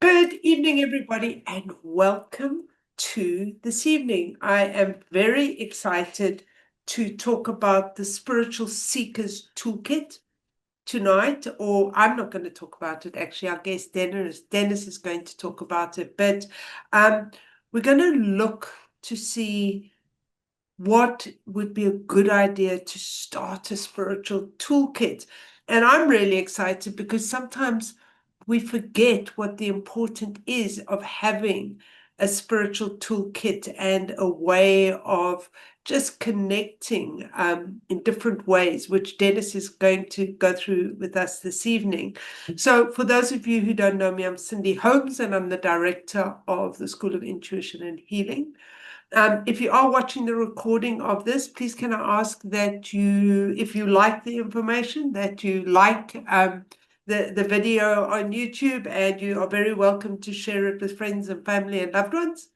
Good evening, everybody, and welcome to this evening. I am very excited to talk about the Spiritual Seekers Toolkit tonight, or I'm not going to talk about it. Actually, our guest Dennis is going to talk about it, but we're going to look to see what would be a good idea to start a spiritual toolkit. And I'm really excited because sometimes we forget what the importance is of having a spiritual toolkit and a way of just connecting in different ways, which Dennis is going to go through with us this evening. So for those of you who don't know me, I'm Cindy Holmes, and I'm the director of the School of Intuition and Healing. If you are watching the recording of this, please can I ask that you, if you like the information, that you like the video on YouTube, and you are very welcome to share it with friends and family and loved ones.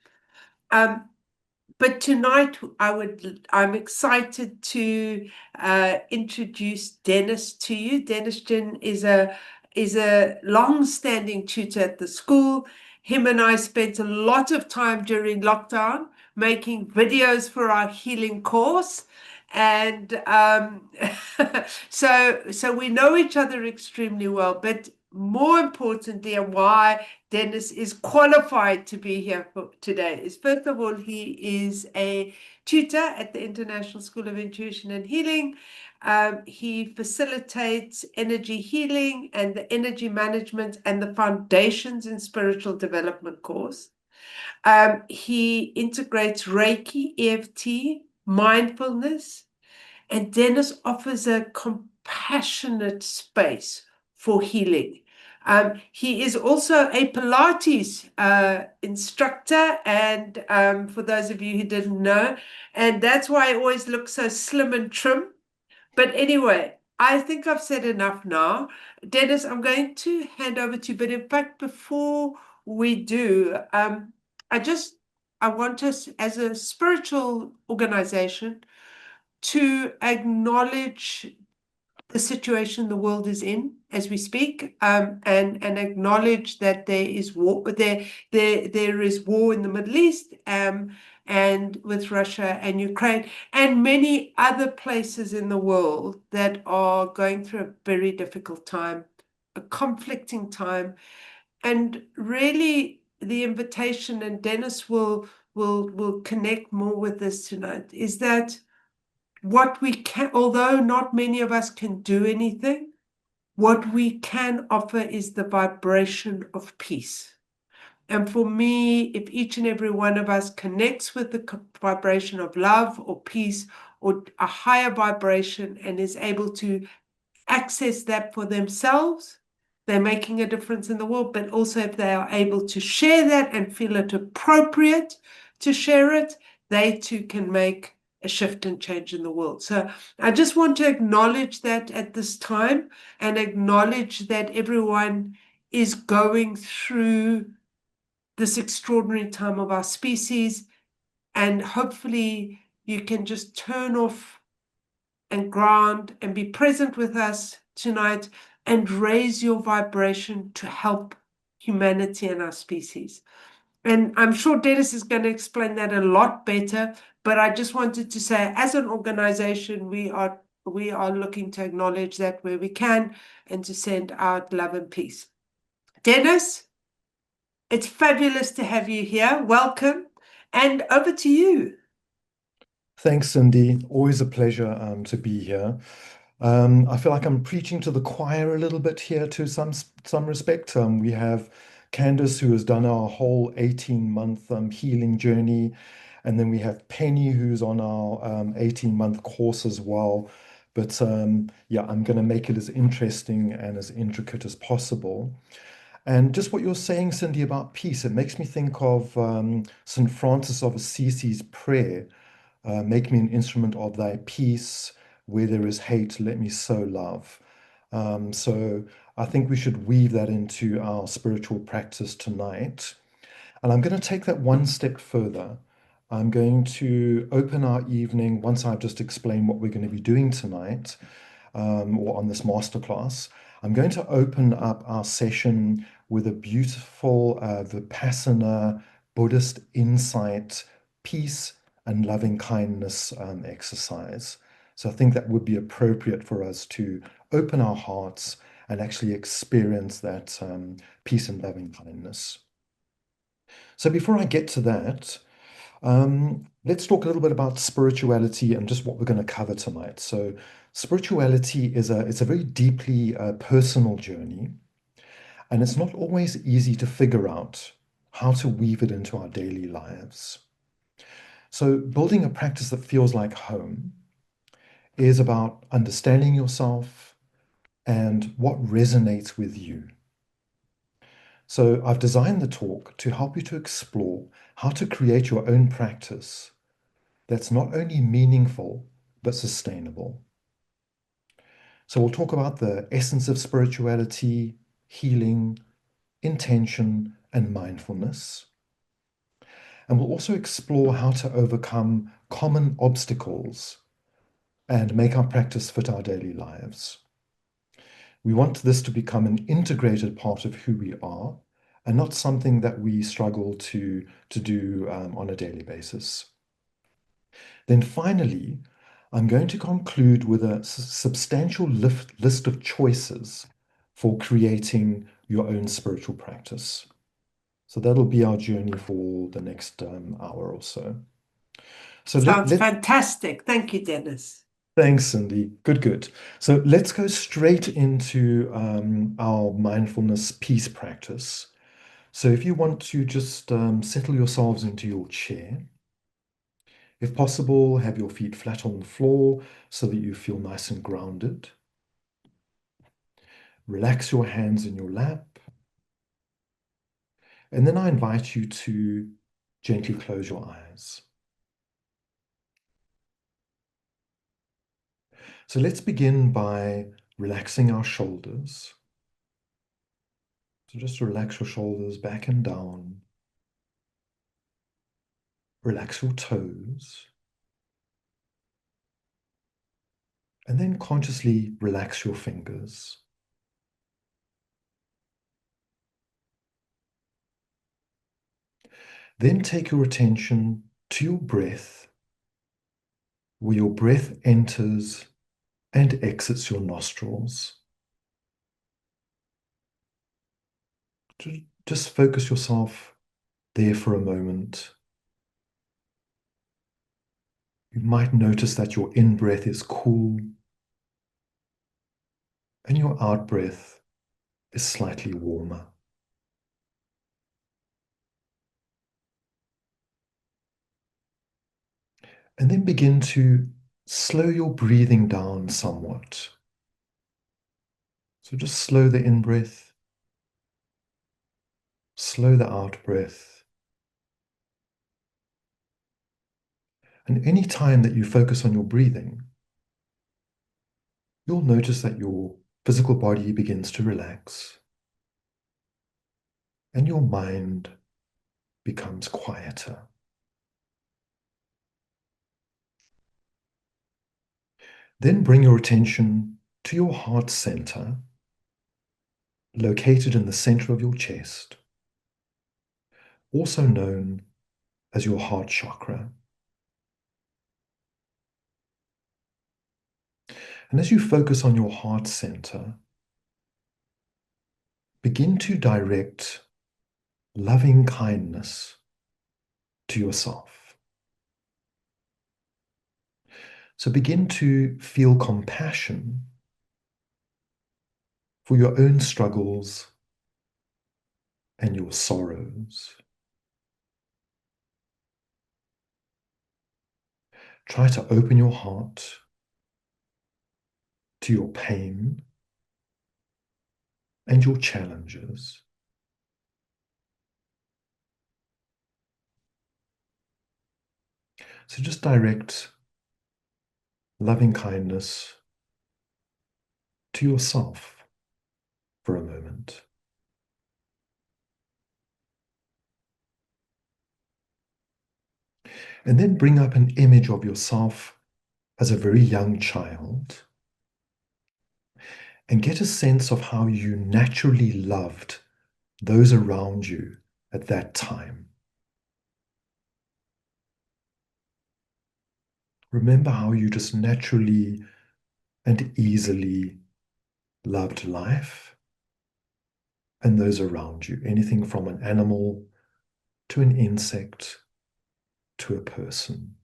But tonight I'm excited to introduce Denis to you. Denis Ginn is a long-standing tutor at the school. Him and I spent a lot of time during lockdown making videos for our healing course. And so we know each other extremely well, but more importantly, and why Denis is qualified to be here today is, first of all, he is a tutor at the International School of Intuition and Healing. He facilitates energy healing and the energy management and the foundations in spiritual development course. He integrates Reiki, EFT, mindfulness, and Denis offers a compassionate space for healing. He is also a Pilates instructor, and for those of you who didn't know, and that's why I always look so slim and trim. But anyway, I think I've said enough now. Denis, I'm going to hand over to you, but in fact, before we do, I want us as a spiritual organization to acknowledge the situation the world is in as we speak, and acknowledge that there is war, there is war in the Middle East, and with Russia and Ukraine and many other places in the world that are going through a very difficult time, a conflicting time, and really the invitation, and Denis will connect more with this tonight, is that what we can, although not many of us can do anything, what we can offer is the vibration of peace. And for me, if each and every one of us connects with the vibration of love or peace or a higher vibration and is able to access that for themselves, they're making a difference in the world. But also, if they are able to share that and feel it appropriate to share it, they too can make a shift and change in the world. So I just want to acknowledge that at this time, and acknowledge that everyone is going through this extraordinary time of our species, and hopefully you can just turn off and ground and be present with us tonight and raise your vibration to help humanity and our species. And I'm sure Dennis is going to explain that a lot better, but I just wanted to say, as an organization, we are looking to acknowledge that where we can, and to send out love and peace. Denis, it's fabulous to have you here. Welcome, and over to you. Thanks, Cindy. Always a pleasure to be here. I feel like I'm preaching to the choir a little bit here to some respect. We have Candace, who has done our whole 18-month healing journey, and then we have Penny, who's on our 18-month course as well. But yeah, I'm going to make it as interesting and as intricate as possible. And just what you're saying, Cindy, about peace, it makes me think of St. Francis of Assisi's prayer. Make me an instrument of thy peace. Where there is hate, let me sow love. So I think we should weave that into our spiritual practice tonight. And I'm going to take that one step further. I'm going to open our evening, once I've just explained what we're going to be doing tonight, or on this masterclass. I'm going to open up our session with a beautiful Vipassana Buddhist insight, peace, and loving kindness exercise. So I think that would be appropriate for us to open our hearts and actually experience that peace and loving kindness. So before I get to that, let's talk a little bit about spirituality and just what we're going to cover tonight. So spirituality is it's a very deeply personal journey, and it's not always easy to figure out how to weave it into our daily lives. So building a practice that feels like home is about understanding yourself and what resonates with you. So I've designed the talk to help you to explore how to create your own practice that's not only meaningful, but sustainable. So we'll talk about the essence of spirituality, healing, intention, and mindfulness. And we'll also explore how to overcome common obstacles and make our practice fit our daily lives. We want this to become an integrated part of who we are and not something that we struggle to do on a daily basis. Then finally, I'm going to conclude with a substantial list of choices for creating your own spiritual practice. So that'll be our journey for the next hour or so. So Sounds fantastic. Thank you, Denis. thanks, Cindy. Good, good. So let's go straight into our mindfulness peace practice. So if you want to just settle yourselves into your chair, if possible, have your feet flat on the floor so that you feel nice and grounded. Relax your hands in your lap. And then I invite you to gently close your eyes. So let's begin by relaxing our shoulders. So just relax your shoulders back and down. Relax your toes. And then consciously relax your fingers. Then take your attention to your breath, where your breath enters and exits your nostrils. Just focus yourself there for a moment. You might notice that your in-breath is cool and your out-breath is slightly warmer. And then begin to slow your breathing down somewhat. So just slow the in-breath, slow the out-breath. And any time that you focus on your breathing, you'll notice that your physical body begins to relax and your mind becomes quieter. Then bring your attention to your heart center, located in the center of your chest, also known as your heart chakra. And as you focus on your heart center, begin to direct loving kindness to yourself. So begin to feel compassion for your own struggles and your sorrows. Try to open your heart to your pain and your challenges. So just direct loving kindness to yourself for a moment. And then bring up an image of yourself as a very young child and get a sense of how you naturally loved those around you at that time. Remember how you just naturally and easily loved life and those around you, anything from an animal to an insect to a person.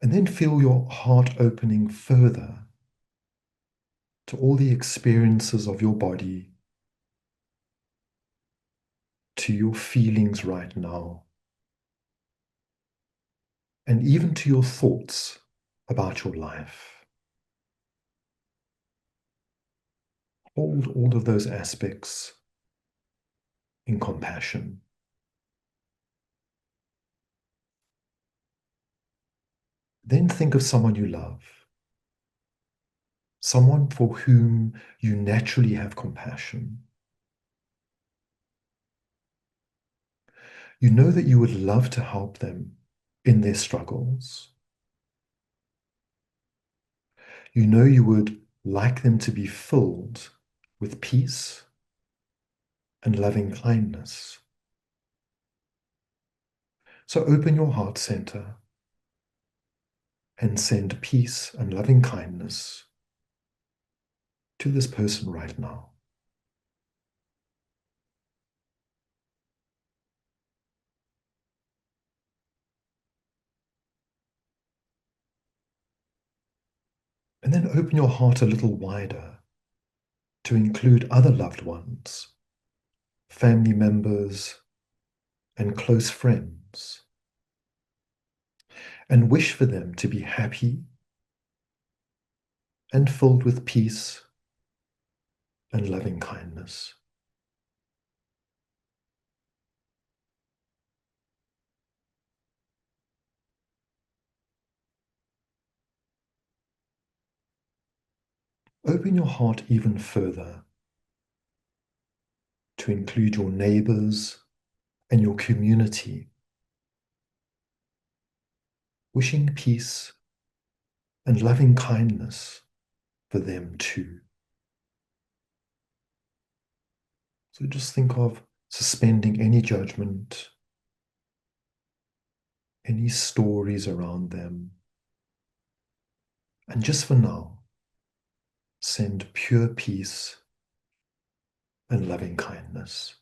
And then feel your heart opening further to all the experiences of your body, to your feelings right now, and even to your thoughts about your life. Hold all of those aspects in compassion. Then think of someone you love, someone for whom you naturally have compassion. You know that you would love to help them in their struggles. You know you would like them to be filled with peace and loving kindness. So open your heart center and send peace and loving kindness to this person right now. And then open your heart a little wider to include other loved ones, family members, and close friends, and wish for them to be happy and filled with peace and loving kindness. Open your heart even further to include your neighbors and your community, wishing peace and loving kindness for them too. So just think of suspending any judgment, any stories around them, and just for now, send pure peace and loving kindness.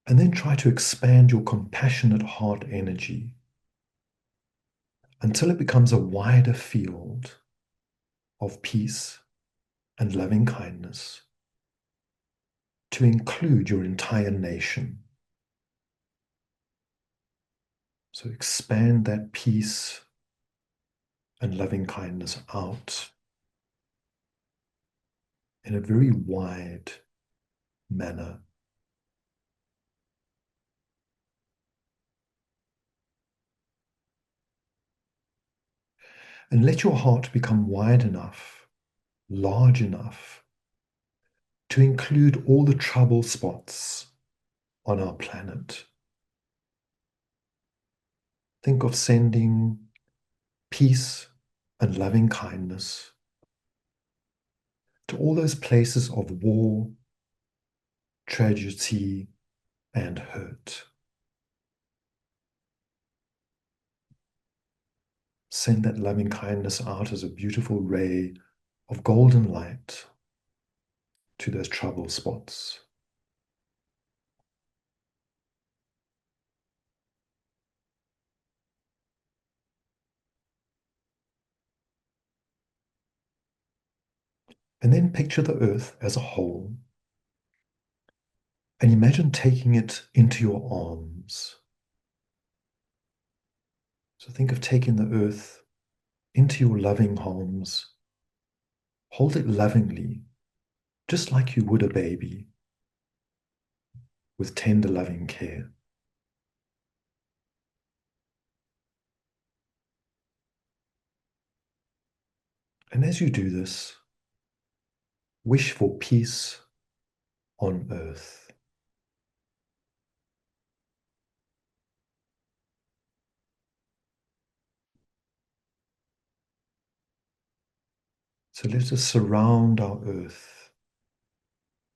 And then try to expand your compassionate heart energy until it becomes a wider field of peace and loving kindness to include your entire nation. So expand that peace and loving kindness out in a very wide manner. And let your heart become wide enough, large enough to include all the trouble spots on our planet. Think of sending peace and loving kindness to all those places of war, tragedy, and hurt. Send that loving kindness out as a beautiful ray of golden light to those trouble spots. And then picture the earth as a whole and imagine taking it into your arms. So think of taking the earth into your loving arms. Hold it lovingly, just like you would a baby, with tender, loving care. And as you do this, wish for peace on earth. So let us surround our earth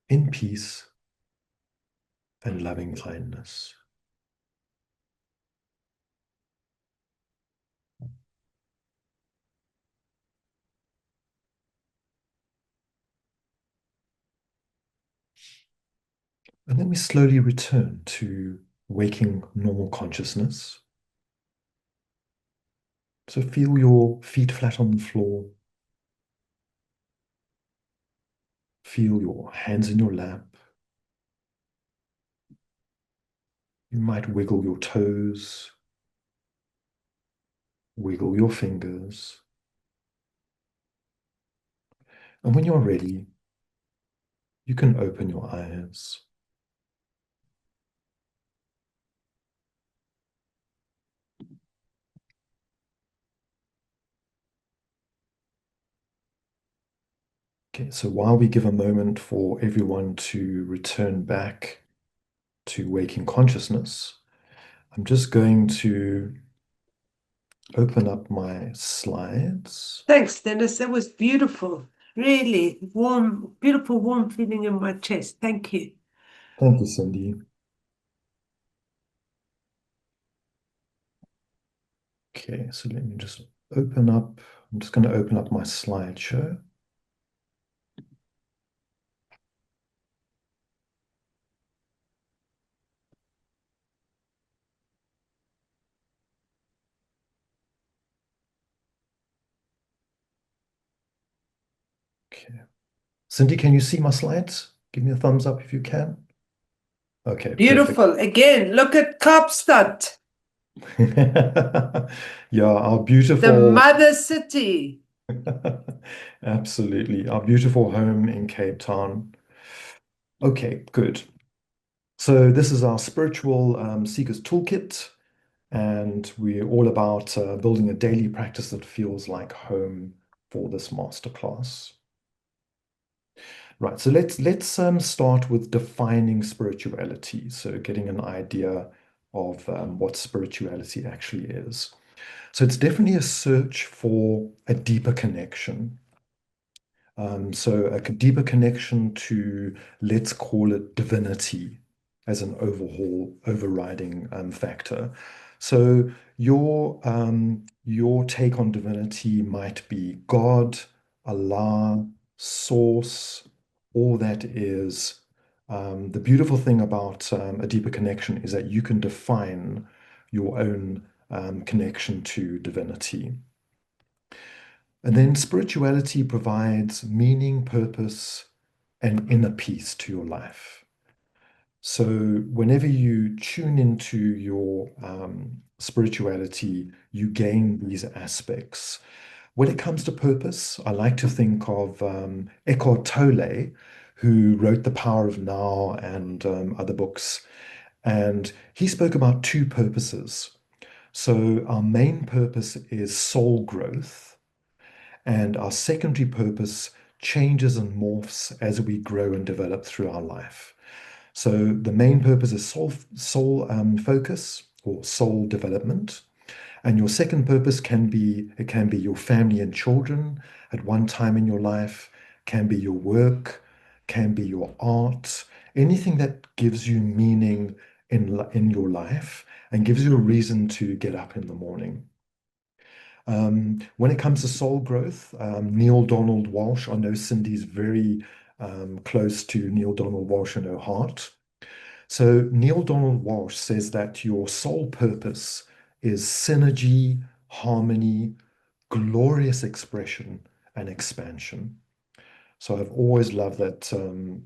in peace and loving kindness. And then we slowly return to waking normal consciousness. So feel your feet flat on the floor. Feel your hands in your lap. You might wiggle your toes, wiggle your fingers. And when you're ready, you can open your eyes. Okay, so while we give a moment for everyone to return back to waking consciousness, I'm just going to open up my slides. Thanks, Dennis. That was beautiful. Really warm, beautiful, warm feeling in my chest. Thank you. Thank you, Cindy. Okay, so let me just open up. I'm just going to open up my slideshow. Okay. Cindy, can you see my slides? Give me a thumbs up if you can. Okay, perfect. Beautiful. Again, look at Kaapstad, Yeah, our the beautiful, mother city. absolutely, our beautiful home in Cape Town. Okay, good. So this is our spiritual seekers toolkit, and we're all about building a daily practice that feels like home for this masterclass. Right, so let's start with defining spirituality. So getting an idea of what spirituality actually is. So it's definitely a search for a deeper connection. So a deeper connection to, let's call it divinity as an overriding factor. So your take on divinity might be God, Allah, Source, all that is. The beautiful thing about a deeper connection is that you can define your own connection to divinity. And then spirituality provides meaning, purpose, and inner peace to your life. So whenever you tune into your spirituality, you gain these aspects. When it comes to purpose, I like to think of Eckhart Tolle, who wrote The Power of Now and other books. And he spoke about two purposes. So our main purpose is soul growth. And our secondary purpose changes and morphs as we grow and develop through our life. So the main purpose is soul focus or soul development. And your second purpose can be your family and children at one time in your life, can be your work, can be your art, anything that gives you meaning in your life and gives you a reason to get up in the morning. When it comes to soul growth, Neil Donald Walsh, I know Cindy's very close to Neil Donald Walsh in her heart. So Neil Donald Walsh says that your soul purpose is synergy, harmony, glorious expression, and expansion. So I've always loved that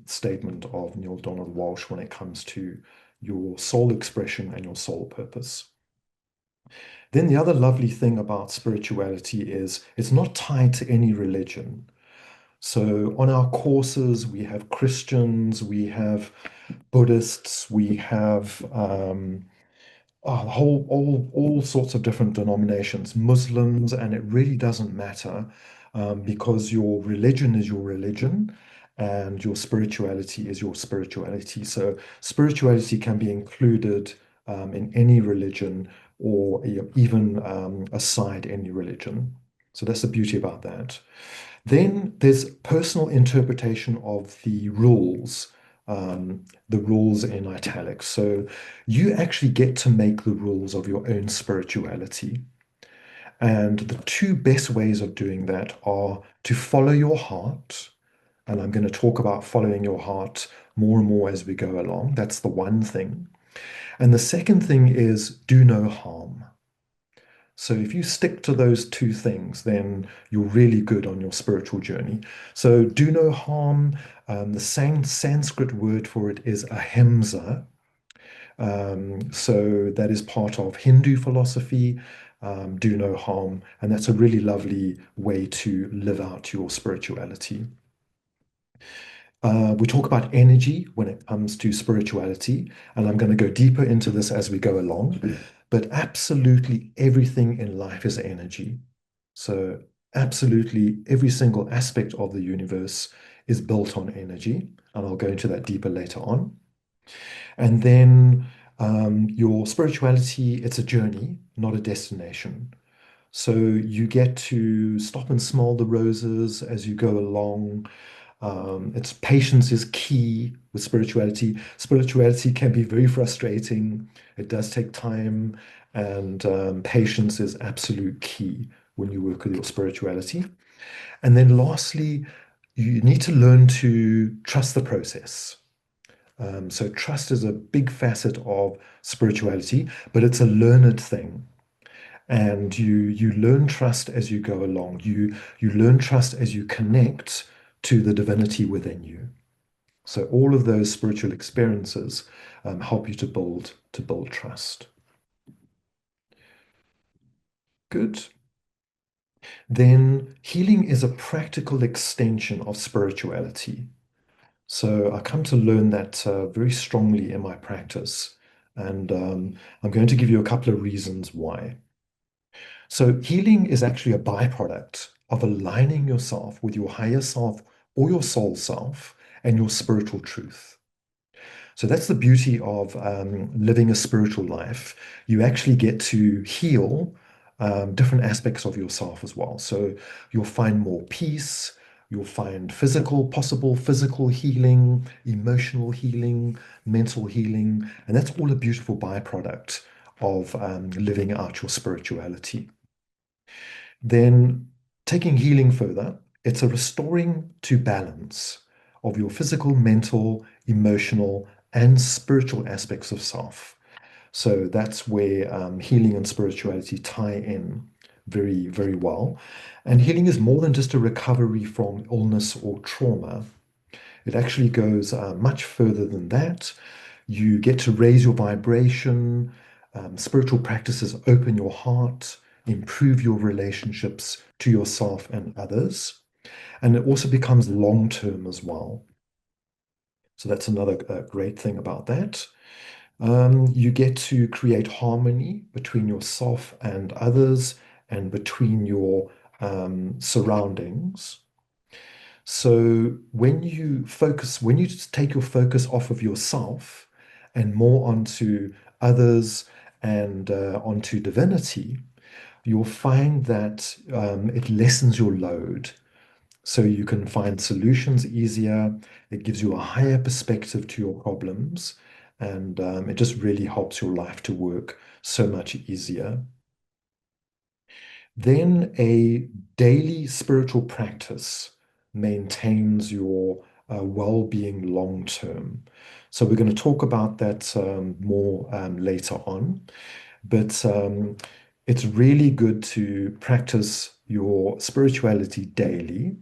statement of Neil Donald Walsh when it comes to your soul expression and your soul purpose. Then the other lovely thing about spirituality is it's not tied to any religion. So on our courses, we have Christians, we have Buddhists, we have all sorts of different denominations, Muslims, and it really doesn't matter because your religion is your religion and your spirituality is your spirituality. So spirituality can be included in any religion or even aside any religion. So that's the beauty about that. Then there's personal interpretation of the rules in italics. So you actually get to make the rules of your own spirituality. And the two best ways of doing that are to follow your heart. And I'm going to talk about following your heart more and more as we go along. That's the one thing. And the second thing is do no harm. So if you stick to those two things, then you're really good on your spiritual journey. So do no harm. The Sanskrit word for it is ahimsa. So that is part of Hindu philosophy. Do no harm, and that's a really lovely way to live out your spirituality. We talk about energy when it comes to spirituality, and I'm going to go deeper into this as we go along. But absolutely everything in life is energy. So, absolutely every single aspect of the universe is built on energy, and I'll go into that deeper later on. And then your spirituality, it's a journey, not a destination. So you get to stop and smell the roses as you go along. It's patience is key with spirituality. Spirituality can be very frustrating. It does take time, and patience is absolute key when you work with your spirituality. And then lastly, you need to learn to trust the process. So trust is a big facet of spirituality, but it's a learned thing. And you learn trust as you go along. You learn trust as you connect to the divinity within you. So all of those spiritual experiences help you to build trust. Good. Then healing is a practical extension of spirituality. So I come to learn that very strongly in my practice. And I'm going to give you a couple of reasons why. So healing is actually a byproduct of aligning yourself with your higher self or your soul self and your spiritual truth. So that's the beauty of living a spiritual life. You actually get to heal different aspects of yourself as well. So you'll find more peace, you'll find possible physical healing, emotional healing, mental healing, and that's all a beautiful byproduct of living out your spirituality. Then taking healing further, it's a restoring to balance of your physical, mental, emotional, and spiritual aspects of self. So that's where healing and spirituality tie in very, very well. And healing is more than just a recovery from illness or trauma. It actually goes much further than that. You get to raise your vibration. Spiritual practices open your heart, improve your relationships to yourself and others. And it also becomes long term as well. So that's another great thing about that. You get to create harmony between yourself and others and between your surroundings. So when you just take your focus off of yourself and more onto others and onto divinity, you'll find that it lessens your load. So you can find solutions easier. It gives you a higher perspective to your problems, and it just really helps your life to work so much easier. Then a daily spiritual practice maintains your well-being long term. So we're going to talk about that more later on. But it's really good to practice your spirituality daily,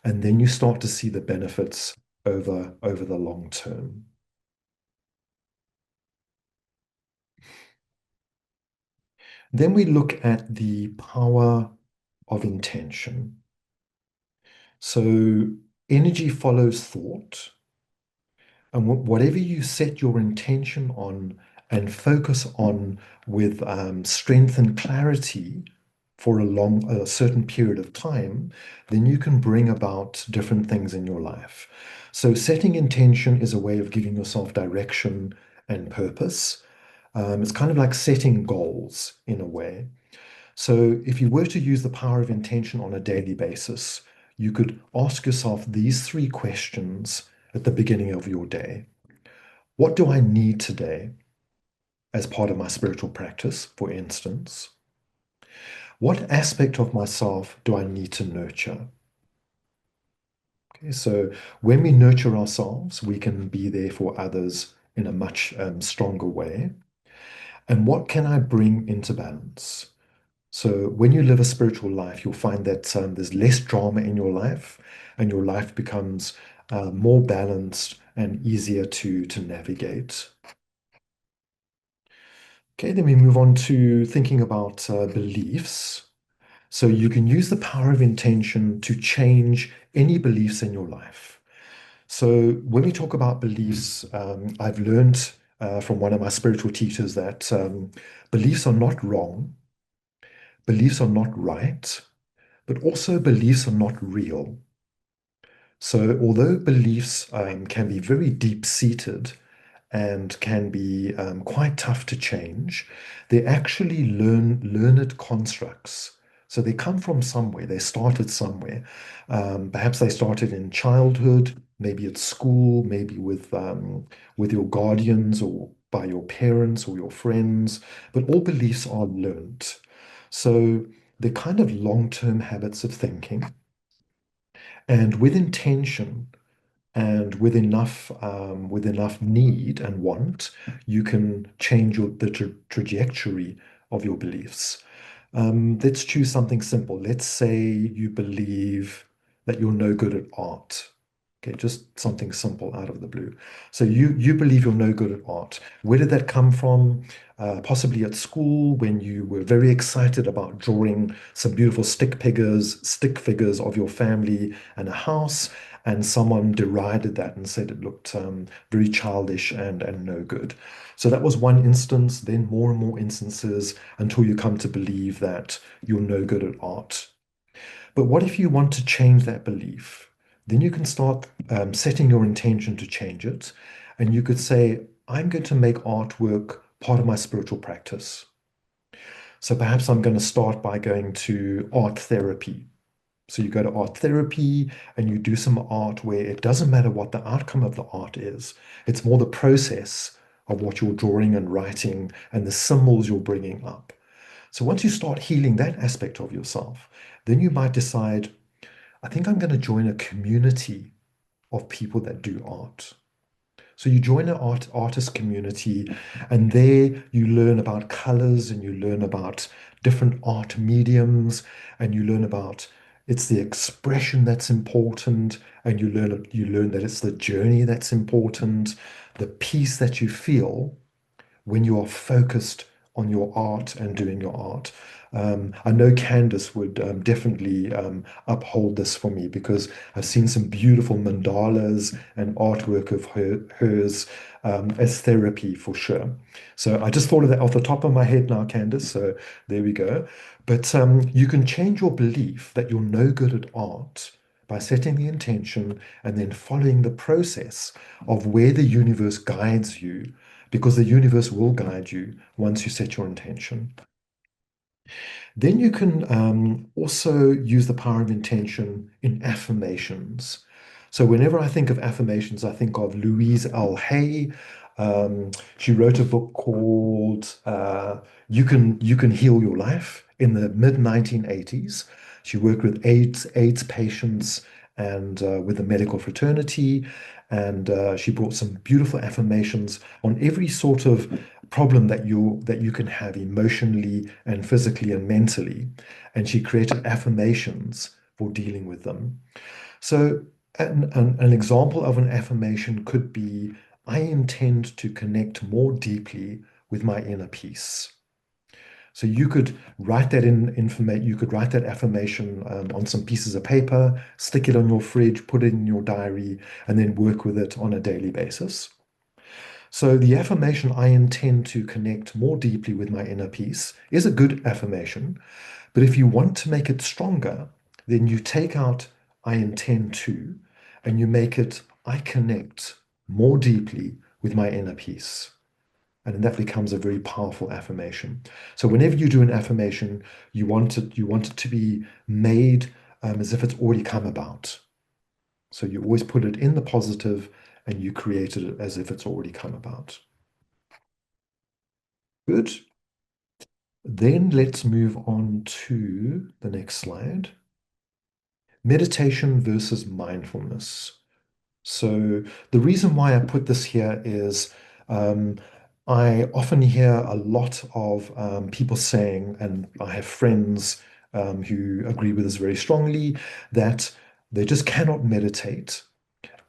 and then you start to see the benefits over the long term. Then we look at the power of intention. So energy follows thought, and whatever you set your intention on and focus on with strength and clarity for a certain period of time, then you can bring about different things in your life. So setting intention is a way of giving yourself direction and purpose. It's kind of like setting goals in a way. So if you were to use the power of intention on a daily basis, you could ask yourself these three questions at the beginning of your day. What do I need today as part of my spiritual practice, for instance? What aspect of myself do I need to nurture? Okay, so when we nurture ourselves, we can be there for others in a much stronger way. And what can I bring into balance? So when you live a spiritual life, you'll find that there's less drama in your life, and your life becomes more balanced and easier to navigate. Okay, then we move on to thinking about beliefs. So you can use the power of intention to change any beliefs in your life. So when we talk about beliefs, I've learned from one of my spiritual teachers that beliefs are not wrong, beliefs are not right, but also beliefs are not real. So although beliefs can be very deep-seated and can be quite tough to change, they're actually learned constructs. So they come from somewhere, they started somewhere. Perhaps they started in childhood, maybe at school, maybe with your guardians or by your parents or your friends, but all beliefs are learned. So they're kind of long-term habits of thinking. And with intention, and with enough need and want, you can change the trajectory of your beliefs. Let's choose something simple. Let's say you believe that you're no good at art. Okay, just something simple out of the blue. So you believe you're no good at art. Where did that come from? Possibly at school when you were very excited about drawing some beautiful stick figures of your family and a house, and someone derided that and said it looked very childish and no good. So that was one instance, then more and more instances until you come to believe that you're no good at art. But what if you want to change that belief? Then you can start setting your intention to change it. And you could say, I'm going to make artwork part of my spiritual practice. So perhaps I'm going to start by going to art therapy. So you go to art therapy and you do some art where it doesn't matter what the outcome of the art is. It's more the process of what you're drawing and writing and the symbols you're bringing up. So once you start healing that aspect of yourself, then you might decide, I think I'm going to join a community of people that do art. So you join an artist community, and there you learn about colors and you learn about different art mediums, and you learn about it's the expression that's important, and you learn that it's the journey that's important, the peace that you feel when you are focused on your art and doing your art. I know Candace would definitely uphold this for me because I've seen some beautiful mandalas and artwork of hers as therapy for sure. So I just thought of that off the top of my head now, Candace. So there we go. But you can change your belief that you're no good at art by setting the intention and then following the process of where the universe guides you, because the universe will guide you once you set your intention. Then you can also use the power of intention in affirmations. So whenever I think of affirmations, I think of Louise L. Hay. She wrote a book called You Can Heal Your Life in the mid 1980s. She worked with AIDS patients and with the medical fraternity, and she brought some beautiful affirmations on every sort of problem that you can have emotionally and physically and mentally. And she created affirmations for dealing with them. So an example of an affirmation could be, I intend to connect more deeply with my inner peace. So you could write that you could write that affirmation on some pieces of paper, stick it on your fridge, put it in your diary, and then work with it on a daily basis. So the affirmation, I intend to connect more deeply with my inner peace, is a good affirmation. But if you want to make it stronger, then you take out I intend to, and you make it I connect more deeply with my inner peace. And then that becomes a very powerful affirmation. So whenever you do an affirmation, you want it to be made as if it's already come about. So you always put it in the positive and you create it as if it's already come about. Good. Then let's move on to the next slide. Meditation versus mindfulness. So the reason why I put this here is um, I often hear a lot of people saying, and I have friends who agree with this very strongly, that they just cannot meditate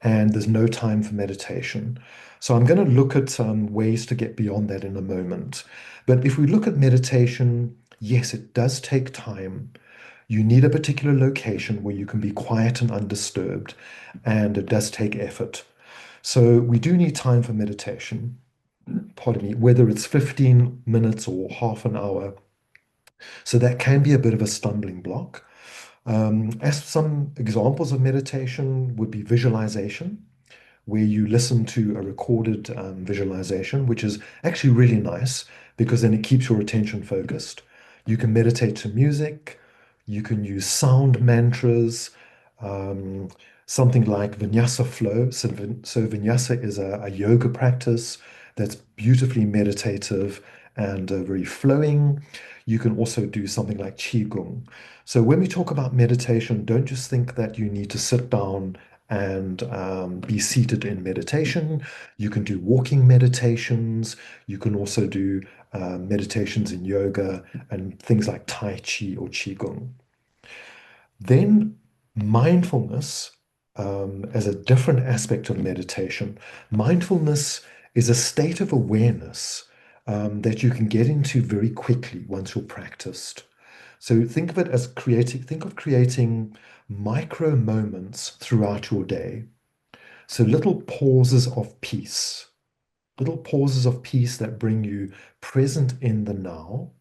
and there's no time for meditation. So I'm going to look at ways to get beyond that in a moment. But if we look at meditation, yes, it does take time. You need a particular location where you can be quiet and undisturbed, and it does take effort. So we do need time for meditation, pardon me, whether it's 15 minutes or half an hour. So that can be a bit of a stumbling block. As some examples of meditation would be visualization, where you listen to a recorded visualization, which is actually really nice because then it keeps your attention focused. You can meditate to music, you can use sound mantras, um, something like vinyasa flow. So vinyasa is a yoga practice that's beautifully meditative and very flowing. You can also do something like qigong. So when we talk about meditation, don't just think that you need to sit down and be seated in meditation. You can do walking meditations. You can also do meditations in yoga and things like Tai Chi or Qigong. Then mindfulness, as a different aspect of meditation. Mindfulness is a state of awareness that you can get into very quickly once you're practiced. So think of creating micro moments throughout your day. So little pauses of peace that bring you present in the now.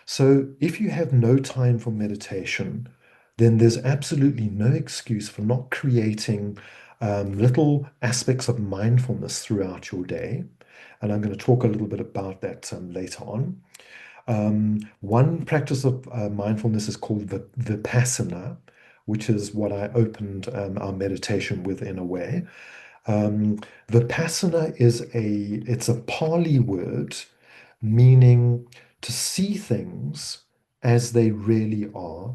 So if you have no time for meditation, then there's absolutely no excuse for not creating little aspects of mindfulness throughout your day. And I'm going to talk a little bit about that later on. One practice of mindfulness is called Vipassana, which is what I opened our meditation with in a way. Vipassana it's a Pali word meaning to see things as they really are.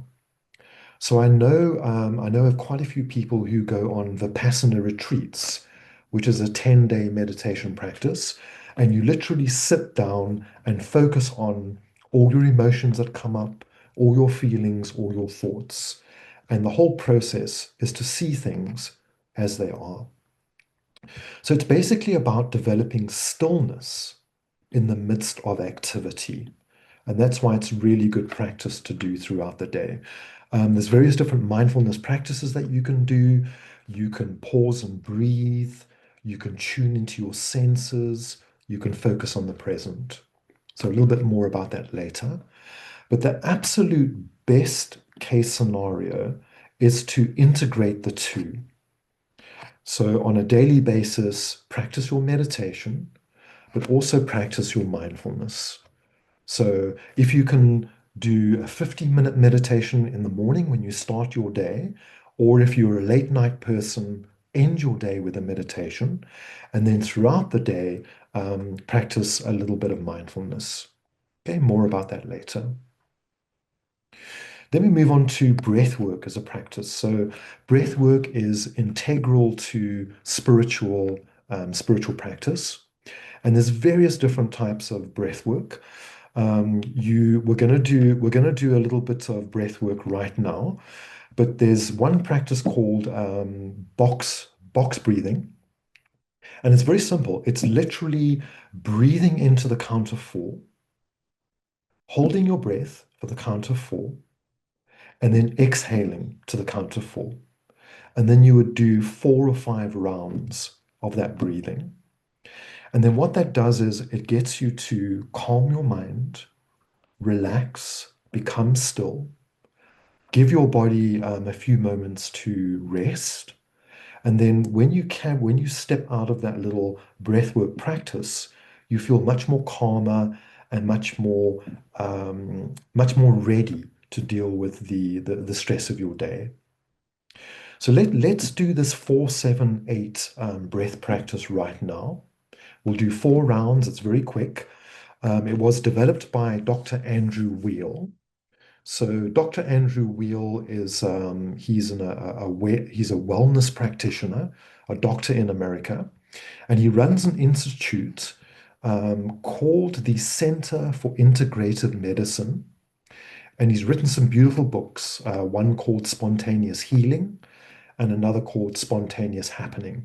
So I know of quite a few people who go on Vipassana retreats, which is a 10-day meditation practice, and you literally sit down and focus on all your emotions that come up, all your feelings, all your thoughts. And the whole process is to see things as they are. So it's basically about developing stillness in the midst of activity. And that's why it's really good practice to do throughout the day. There's various different mindfulness practices that you can do. You can pause and breathe. You can tune into your senses. You can focus on the present. So a little bit more about that later. But the absolute best case scenario is to integrate the two. So on a daily basis, practice your meditation, but also practice your mindfulness. So if you can do a 15-minute meditation in the morning when you start your day, or if you're a late night person, end your day with a meditation, and then throughout the day, practice a little bit of mindfulness. Okay, more about that later. Then we move on to breath work as a practice. So breath work is integral to spiritual practice. And there's various different types of breath work. We're gonna do a little bit of breath work right now, but there's one practice called box breathing, and it's very simple. It's literally breathing into the count of four, holding your breath for the count of four, and then exhaling to the count of four. And then you would do 4 or 5 rounds of that breathing. And then what that does is it gets you to calm your mind, relax, become still, give your body a few moments to rest. And then when you step out of that little breathwork practice, you feel much more calmer and much more ready to deal with the stress of your day. So let's do this 4-7-8 breath practice right now. We'll do 4 rounds. It's very quick. It was developed by Dr. Andrew Weil. So Dr. Andrew Weil is he's a wellness practitioner, a doctor in America, and he runs an institute called the Center for Integrative Medicine. And he's written some beautiful books, one called Spontaneous Healing and another called Spontaneous Happiness.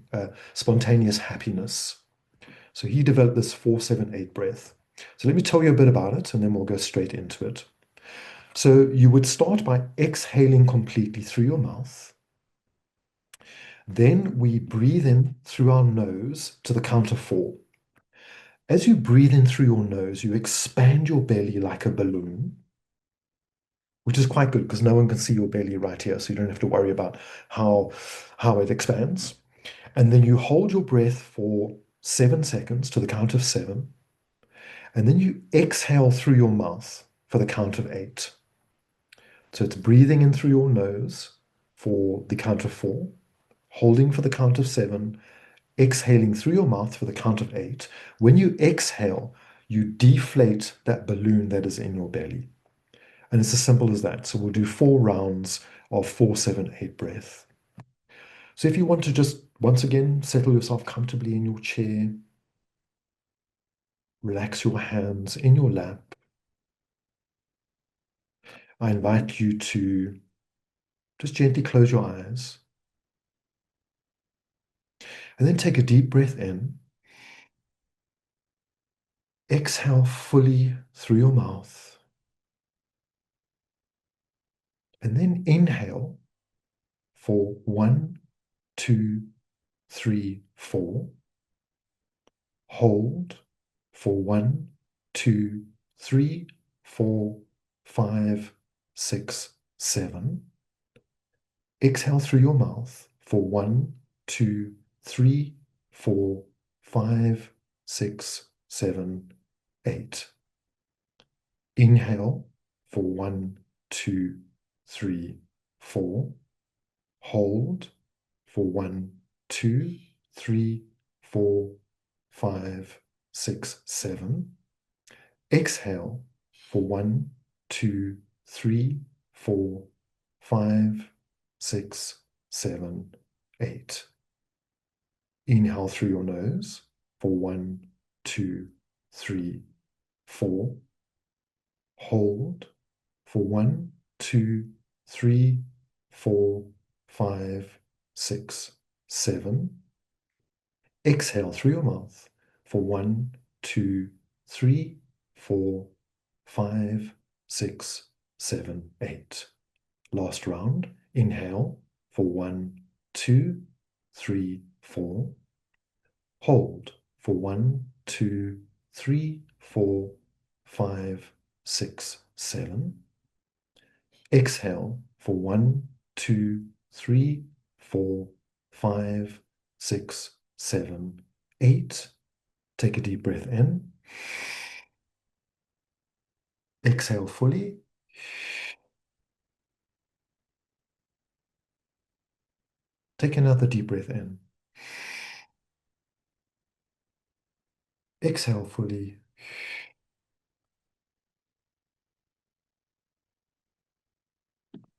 So he developed this 4-7-8 breath. So let me tell you a bit about it, and then we'll go straight into it. So you would start by exhaling completely through your mouth. Then we breathe in through our nose to the count of 4. As you breathe in through your nose, you expand your belly like a balloon, which is quite good because no one can see your belly right here, so you don't have to worry about how, how it expands. And then you hold your breath for 7 seconds to the count of 7. And then you exhale through your mouth for the count of 8. So it's breathing in through your nose for the count of 4, holding for the count of 7, exhaling through your mouth for the count of 8. When you exhale, you deflate that balloon that is in your belly. And it's as simple as that. So we'll do 4 rounds of 4-7-8 breath. So if you want to just once again settle yourself comfortably in your chair, relax your hands in your lap. I invite you to just gently close your eyes and then take a deep breath in. Exhale fully through your mouth. And then inhale for 1, 2, 3, 4. Hold for 1, 2, 3, 4, 5, 6, 7. Exhale through your mouth for 1, 2, 3, 4, 5, 6, 7, 8. Inhale for 1, 2, 3, 4. Hold for 1, 2, 3, 4, 5, 6, 7. Exhale for 1, 2, 3, 4, 5, 6, 7, 8. Inhale through your nose for 1, 2, 3, 4. Hold for 1, 2, 3, 4, 5, 6, 7. Exhale through your mouth for 1, 2, 3, 4, 5, 6, 7, 8. Last round. Inhale for 1, 2, 3, 4. Hold for 1, 2, 3, 4, 5, 6, 7. Exhale for 1, 2, 3, 4, 5, 6, 7, 8. Take a deep breath in. Exhale fully. Take another deep breath in. Exhale fully.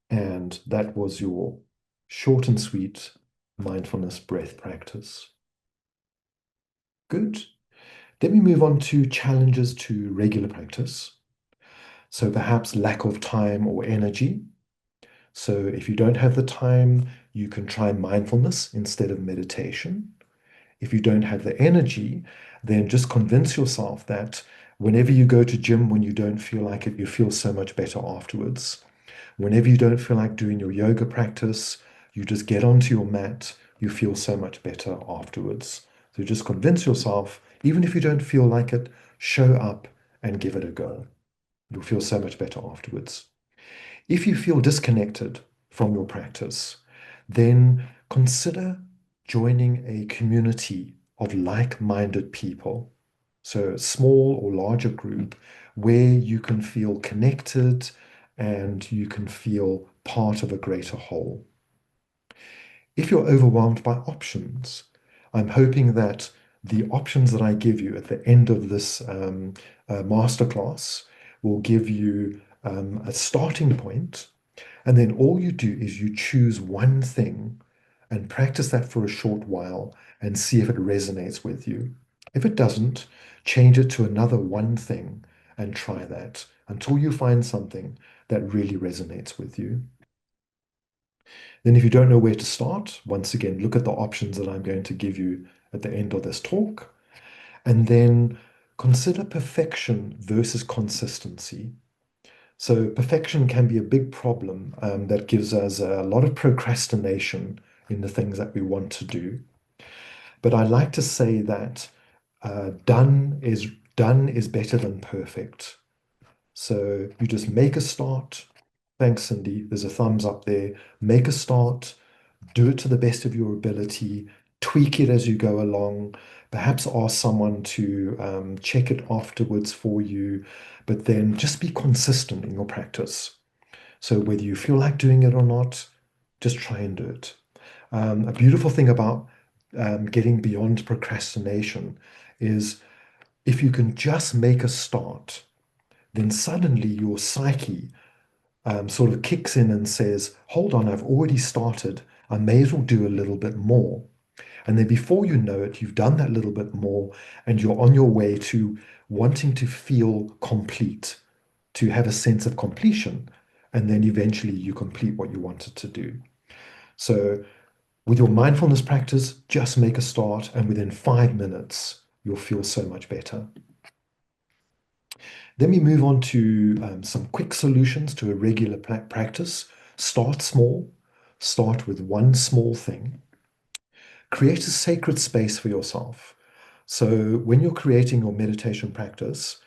And that was your short and sweet mindfulness breath practice. Good. Then we move on to challenges to regular practice. So perhaps lack of time or energy. So if you don't have the time, you can try mindfulness instead of meditation. If you don't have the energy, then just convince yourself that whenever you go to gym when you don't feel like it, you feel so much better afterwards. Whenever you don't feel like doing your yoga practice, you just get onto your mat, you feel so much better afterwards. So just convince yourself, even if you don't feel like it, show up and give it a go. You'll feel so much better afterwards. If you feel disconnected from your practice, then consider joining a community of like-minded people. So a small or larger group where you can feel connected and you can feel part of a greater whole. If you're overwhelmed by options, I'm hoping that the options that I give you at the end of this masterclass will give you a starting point, and then all you do is you choose one thing and practice that for a short while and see if it resonates with you. If it doesn't, change it to another one thing and try that until you find something that really resonates with you. Then, if you don't know where to start, once again, look at the options that I'm going to give you at the end of this talk. And then consider perfection versus consistency. So, perfection can be a big problem that gives us a lot of procrastination in the things that we want to do. But I like to say that done is better than perfect. So you just make a start. Thanks, Cindy. There's a thumbs up there. Make a start. Do it to the best of your ability. Tweak it as you go along. Perhaps ask someone to check it afterwards for you. But then just be consistent in your practice. So whether you feel like doing it or not, just try and do it. A beautiful thing about getting beyond procrastination is if you can just make a start, then suddenly your psyche sort of kicks in and says, hold on, I've already started. I may as well do a little bit more. And then before you know it, you've done that little bit more and you're on your way to wanting to feel complete, to have a sense of completion. And then eventually you complete what you wanted to do. So with your mindfulness practice, just make a start, and within 5 minutes, you'll feel so much better. Then we move on to some quick solutions to a regular practice. Start small, start with one small thing. Create a sacred space for yourself. So when you're creating your meditation practice,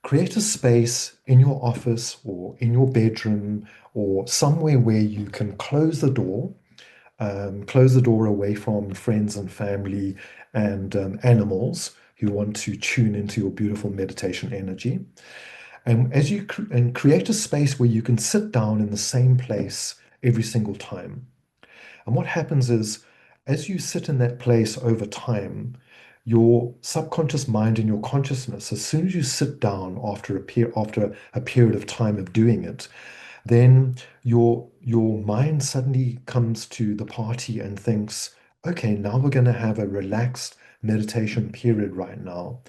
create a space in your office or in your bedroom or somewhere where you can close the door away from friends and family and animals who want to tune into your beautiful meditation energy. And as you create a space where you can sit down in the same place every single time. And what happens is, as you sit in that place over time, your subconscious mind and your consciousness, as soon as you sit down after a period of time of doing it, then your mind suddenly comes to the party and thinks, okay, now we're going to have a relaxed meditation period right now.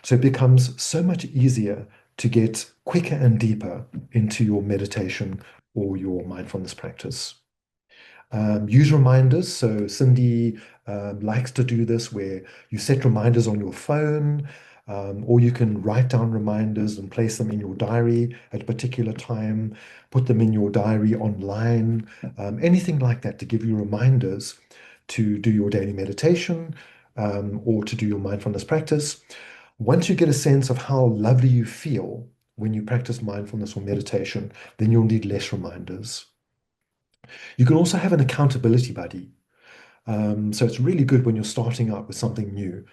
So it becomes so much easier to get quicker and deeper into your meditation or your mindfulness practice. Use reminders. So Cindy likes to do this where you set reminders on your phone, or you can write down reminders and place them in your diary at a particular time, put them in your diary online, anything like that to give you reminders to do your daily meditation or to do your mindfulness practice. Once you get a sense of how lovely you feel when you practice mindfulness or meditation, then you'll need less reminders. You can also have an accountability buddy. So it's really good when you're starting out with something new.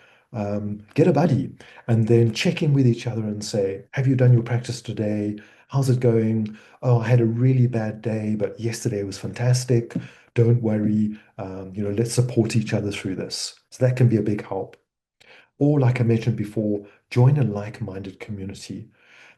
Get a buddy and then check in with each other and say, have you done your practice today? How's it going? Oh, I had a really bad day, but yesterday was fantastic. Don't worry. Let's support each other through this. So that can be a big help. Or, like I mentioned before, join a like-minded community.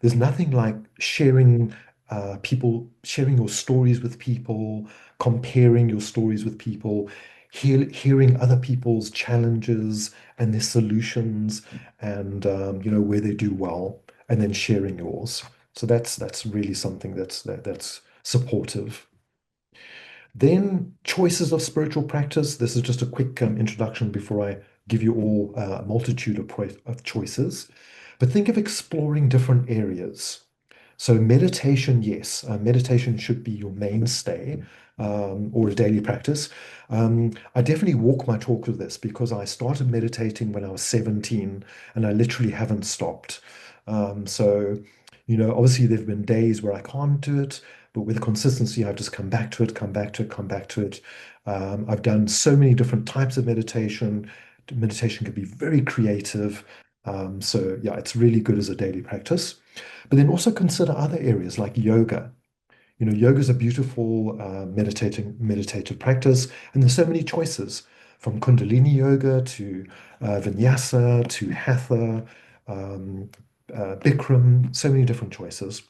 There's nothing like sharing your stories with people, comparing your stories with people, hearing other people's challenges and their solutions, and where they do well, and then sharing yours. So that's really something that's supportive. Then choices of spiritual practice. This is just a quick introduction before I give you all a multitude of choices. But think of exploring different areas. So meditation, yes, meditation should be your mainstay or a daily practice. I definitely walk my talk with this because I started meditating when I was 17 and I literally haven't stopped. Obviously there have been days where I can't do it, but with consistency, I've just come back to it, come back to it, come back to it. I've done so many different types of meditation. Meditation can be very creative. So yeah, it's really good as a daily practice. But then also consider other areas like yoga. You know, yoga is a beautiful meditative practice, and there's so many choices from Kundalini yoga to Vinyasa to Hatha, um, Bikram, so many different choices.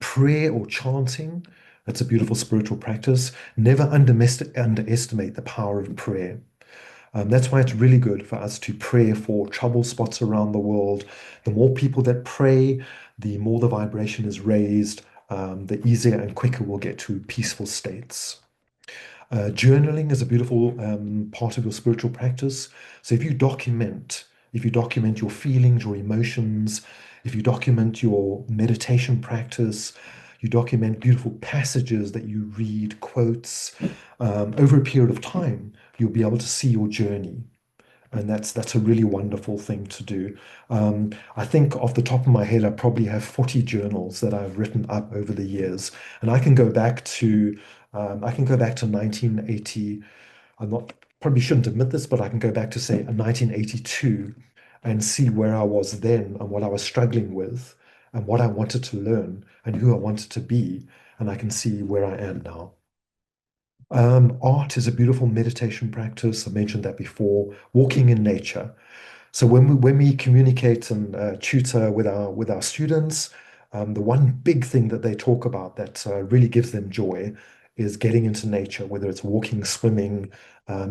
Prayer or chanting, that's a beautiful spiritual practice. Never underestimate the power of prayer. That's why it's really good for us to pray for trouble spots around the world. The more people that pray, the more the vibration is raised, the easier and quicker we'll get to peaceful states. Journaling is a beautiful part of your spiritual practice. So if you document your feelings, your emotions, if you document your meditation practice, you document beautiful passages that you read, quotes, over a period of time, you'll be able to see your journey. And that's a really wonderful thing to do. I think off the top of my head, I probably have 40 journals that I've written up over the years, and I can go back to 1980. I'm not Probably shouldn't admit this, but I can go back to say 1982 and see where I was then and what I was struggling with and what I wanted to learn and who I wanted to be, and I can see where I am now. Art is a beautiful meditation practice. I mentioned that before. Walking in nature. So when we communicate and tutor with our students, the one big thing that they talk about that really gives them joy is getting into nature, whether it's walking, swimming,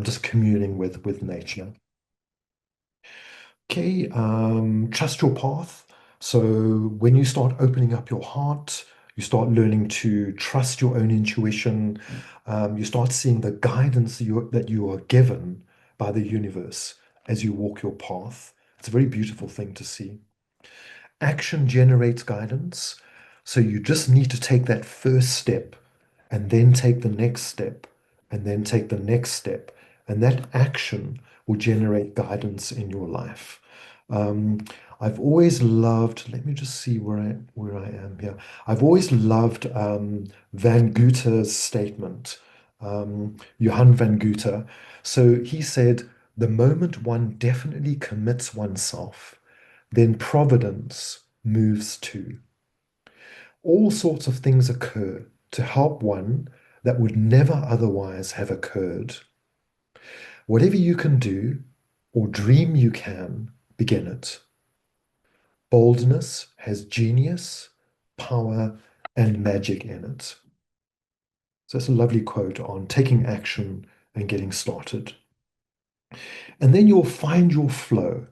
just communing with nature. Okay, trust your path. So when you start opening up your heart, you start learning to trust your own intuition. You start seeing the guidance that you are given by the universe as you walk your path. It's a very beautiful thing to see. Action generates guidance. So you just need to take that first step and then take the next step and then take the next step. And that action will generate guidance in your life. Um, I've always loved, let me just see where I am here. I've always loved Van Guter's statement, Johann Van Guter. So he said, the moment one definitely commits oneself, then providence moves too. All sorts of things occur to help one that would never otherwise have occurred. Whatever you can do or dream you can, begin it. Boldness has genius, power, and magic in it. So that's a lovely quote on taking action and getting started. And then you'll find your flow.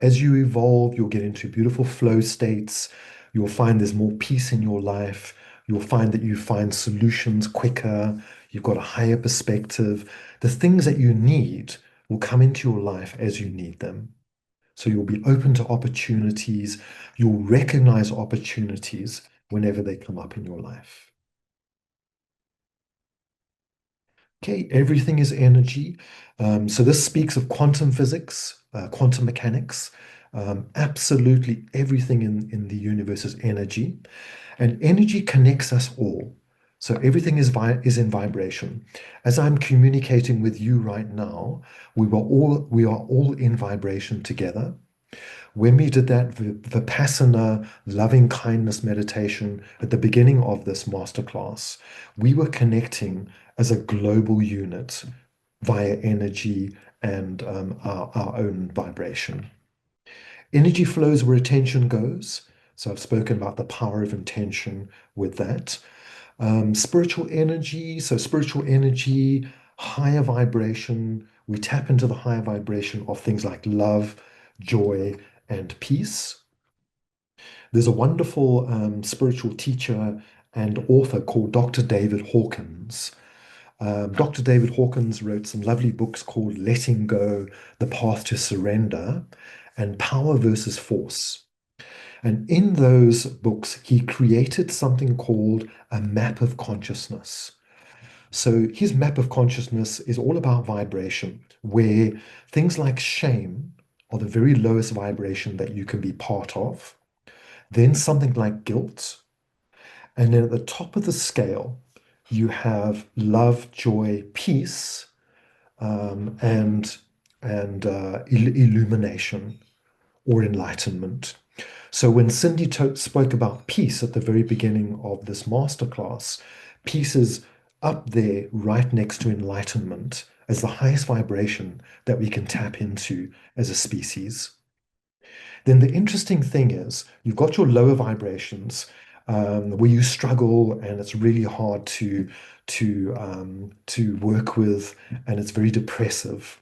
As you evolve, you'll get into beautiful flow states. You'll find there's more peace in your life. You'll find that you find solutions quicker. You've got a higher perspective. The things that you need will come into your life as you need them. So you'll be open to opportunities. You'll recognize opportunities whenever they come up in your life. Okay, everything is energy. So this speaks of quantum physics, quantum mechanics. Absolutely everything in the universe is energy, and energy connects us all. So everything is in vibration. As I'm communicating with you right now, we are all in vibration together. When we did that Vipassana loving kindness meditation at the beginning of this masterclass, we were connecting as a global unit via energy and our own vibration. Energy flows where attention goes. So I've spoken about the power of intention with that. Spiritual energy, higher vibration. We tap into the higher vibration of things like love, joy, and peace. There's a wonderful spiritual teacher and author called Dr. David Hawkins. Dr. David Hawkins wrote some lovely books called Letting Go, The Path to Surrender, and Power versus Force. And in those books, he created something called a map of consciousness. So his map of consciousness is all about vibration, where things like shame are the very lowest vibration that you can be part of. Then something like guilt. And then at the top of the scale, you have love, joy, peace, and illumination. or enlightenment. So when Cindy spoke about peace at the very beginning of this masterclass, peace is up there right next to enlightenment as the highest vibration that we can tap into as a species. Then the interesting thing is you've got your lower vibrations where you struggle and it's really hard to work with, and it's very depressive.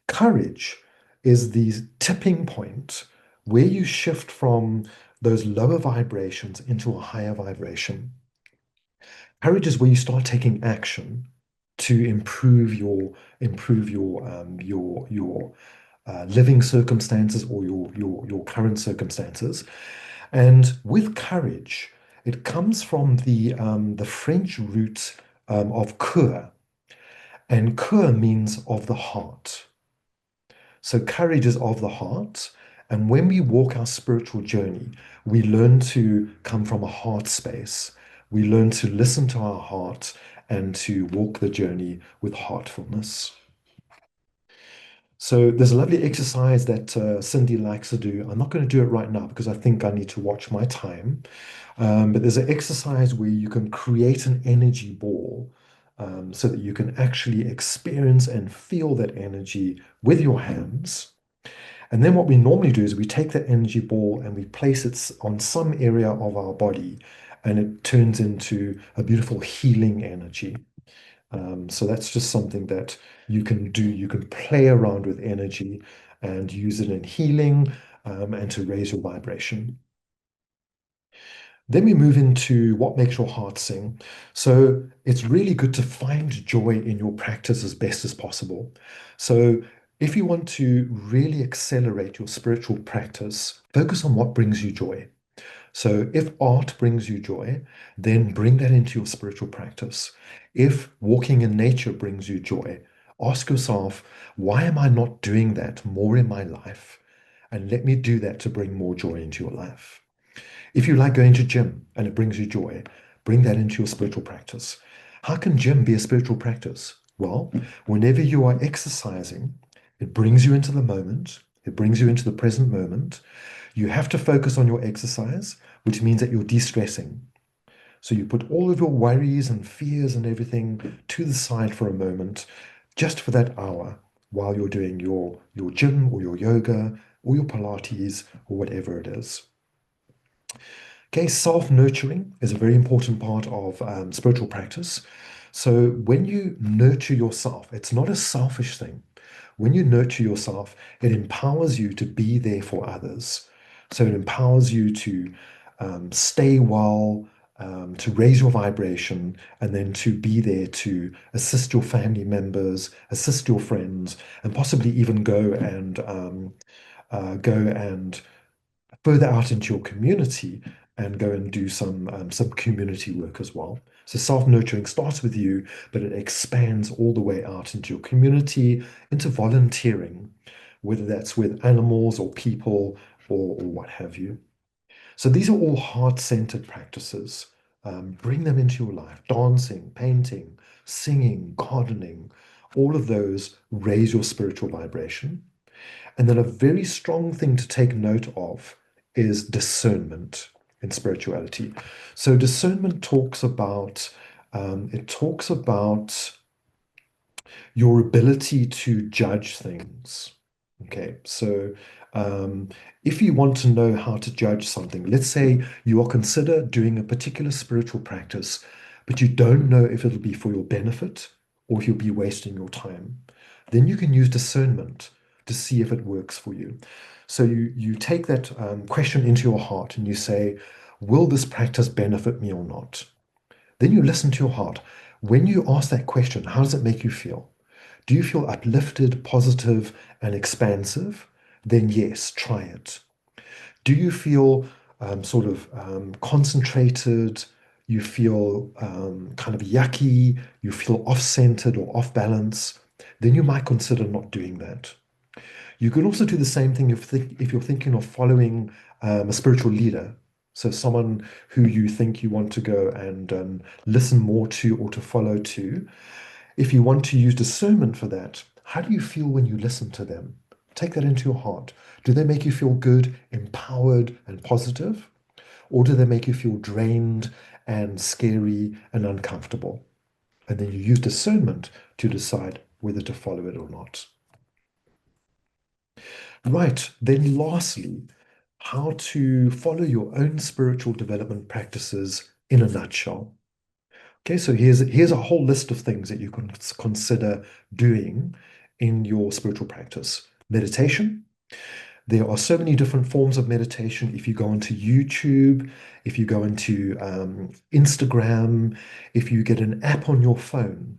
Courage is the tipping point where you shift from those lower vibrations into a higher vibration. Courage is where you start taking action to improve your living circumstances or your current circumstances. And with courage, it comes from the French root of cœur, and cœur means of the heart. So courage is of the heart. And when we walk our spiritual journey, we learn to come from a heart space. We learn to listen to our heart and to walk the journey with heartfulness. So there's a lovely exercise that Cindy likes to do. I'm not going to do it right now because I think I need to watch my time. But there's an exercise where you can create an energy ball so that you can actually experience and feel that energy with your hands. And then what we normally do is we take that energy ball and we place it on some area of our body, and it turns into a beautiful healing energy. So that's just something that you can do. You can play around with energy and use it in healing and to raise your vibration. Then we move into what makes your heart sing. So it's really good to find joy in your practice as best as possible. So if you want to really accelerate your spiritual practice, focus on what brings you joy. So if art brings you joy, then bring that into your spiritual practice. If walking in nature brings you joy, ask yourself, why am I not doing that more in my life? And let me do that to bring more joy into your life. If you like going to gym and it brings you joy, bring that into your spiritual practice. How can gym be a spiritual practice? Well, whenever you are exercising, it brings you into the moment, it brings you into the present moment. You have to focus on your exercise, which means that you're de-stressing. So you put all of your worries and fears and everything to the side for a moment, just for that hour while you're doing your gym or your yoga or your Pilates or whatever it is. Okay, self-nurturing is a very important part of spiritual practice. So when you nurture yourself, it's not a selfish thing. When you nurture yourself, it empowers you to be there for others. So it empowers you to stay well, to raise your vibration, and then to be there to assist your family members, assist your friends, and possibly even go and further out into your community and go and do some community work as well. So self-nurturing starts with you, but it expands all the way out into your community, into volunteering, whether that's with animals or people or what have you. So these are all heart-centered practices. Bring them into your life. Dancing, painting, singing, gardening, all of those raise your spiritual vibration. And then a very strong thing to take note of is discernment in spirituality. So discernment talks about your ability to judge things. Okay, so um, if you want to know how to judge something, let's say you are consider doing a particular spiritual practice, but you don't know if it'll be for your benefit or if you'll be wasting your time, then you can use discernment to see if it works for you. So you take that question into your heart and you say, will this practice benefit me or not? Then you listen to your heart. When you ask that question, how does it make you feel? Do you feel uplifted, positive, and expansive? Then yes, try it. Do you feel concentrated? You feel kind of yucky? You feel off-centered or off balance? Then you might consider not doing that. You could also do the same thing if you're thinking of following a spiritual leader. So someone who you think you want to go and listen more to or to follow to. If you want to use discernment for that, how do you feel when you listen to them? Take that into your heart. Do they make you feel good, empowered, and positive? Or do they make you feel drained and scary and uncomfortable? And then you use discernment to decide whether to follow it or not. Right. Then, lastly, how to follow your own spiritual development practices in a nutshell. Okay, so here's a whole list of things that you can consider doing in your spiritual practice. Meditation. There are so many different forms of meditation. If you go onto YouTube, if you go into Instagram, if you get an app on your phone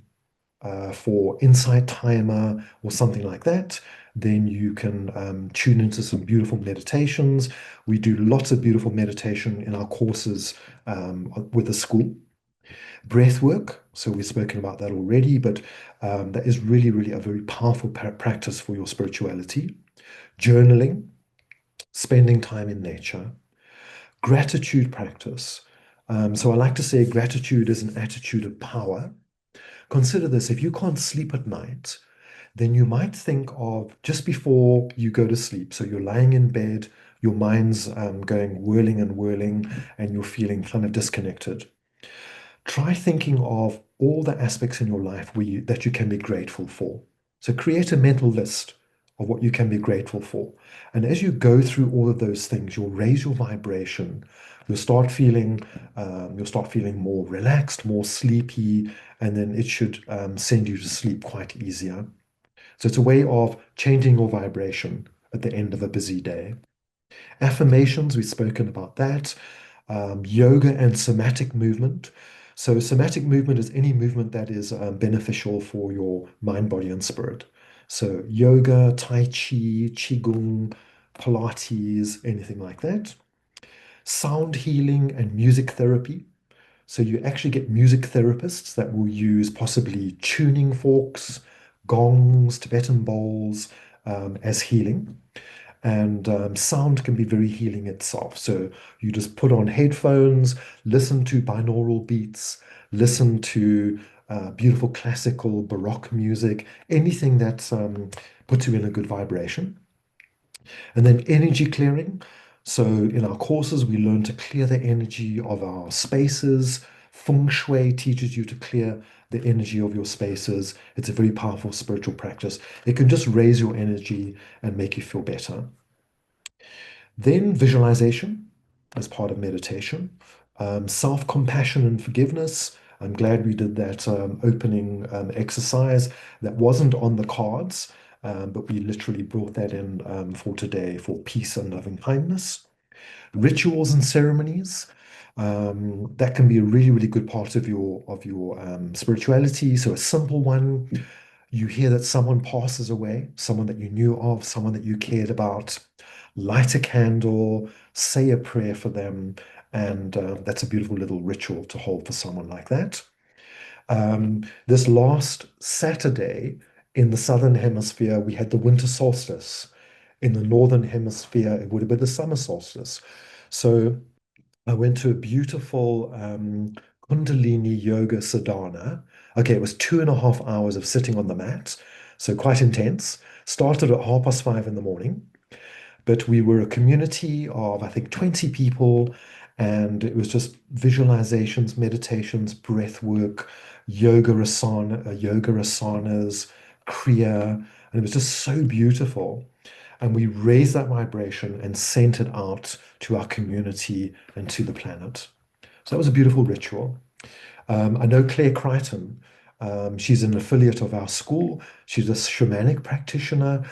for Insight Timer or something like that, then you can tune into some beautiful meditations. We do lots of beautiful meditation in our courses with the school. Breathwork, so we've spoken about that already, but that is really, really a very powerful practice for your spirituality. Journaling, spending time in nature, gratitude practice. So I like to say gratitude is an attitude of power. Consider this, if you can't sleep at night, then you might think of just before you go to sleep. So you're lying in bed, your mind's going whirling and whirling, and you're feeling kind of disconnected. Try thinking of all the aspects in your life that you can be grateful for. So create a mental list of what you can be grateful for. And as you go through all of those things, you'll raise your vibration. You'll start feeling more relaxed, more sleepy, and then it should send you to sleep quite easier. So it's a way of changing your vibration at the end of a busy day. Affirmations, we've spoken about that. Yoga and somatic movement. So, somatic movement is any movement that is beneficial for your mind, body, and spirit. So, yoga, Tai Chi, Qigong, Pilates, anything like that. Sound healing and music therapy. So, you actually get music therapists that will use possibly tuning forks, gongs, Tibetan bowls as healing. And sound can be very healing itself. So you just put on headphones, listen to binaural beats, listen to beautiful classical Baroque music, anything that puts you in a good vibration. And then energy clearing. So in our courses, we learn to clear the energy of our spaces. Feng Shui teaches you to clear the energy of your spaces. It's a very powerful spiritual practice. It can just raise your energy and make you feel better. Then visualization as part of meditation, self-compassion and forgiveness. I'm glad we did that opening exercise that wasn't on the cards, but we literally brought that in for today for peace and loving kindness. Rituals and ceremonies. That can be a really, really good part of your spirituality. So a simple one, you hear that someone passes away, someone that you knew of, someone that you cared about, light a candle, say a prayer for them, and that's a beautiful little ritual to hold for someone like that. This last Saturday in the southern hemisphere, we had the winter solstice. In the northern hemisphere, it would have been the summer solstice. So I went to a beautiful Kundalini Yoga Sadhana. Okay, it was 2.5 hours of sitting on the mat, so quite intense. Started at 5:30 in the morning, but we were a community of, I think, 20 people, and it was just visualizations, meditations, breath work, yoga asanas, kriya, and it was just so beautiful. And we raised that vibration and sent it out to our community and to the planet. So that was a beautiful ritual. I know Claire Crichton. She's an affiliate of our school. She's a shamanic practitioner.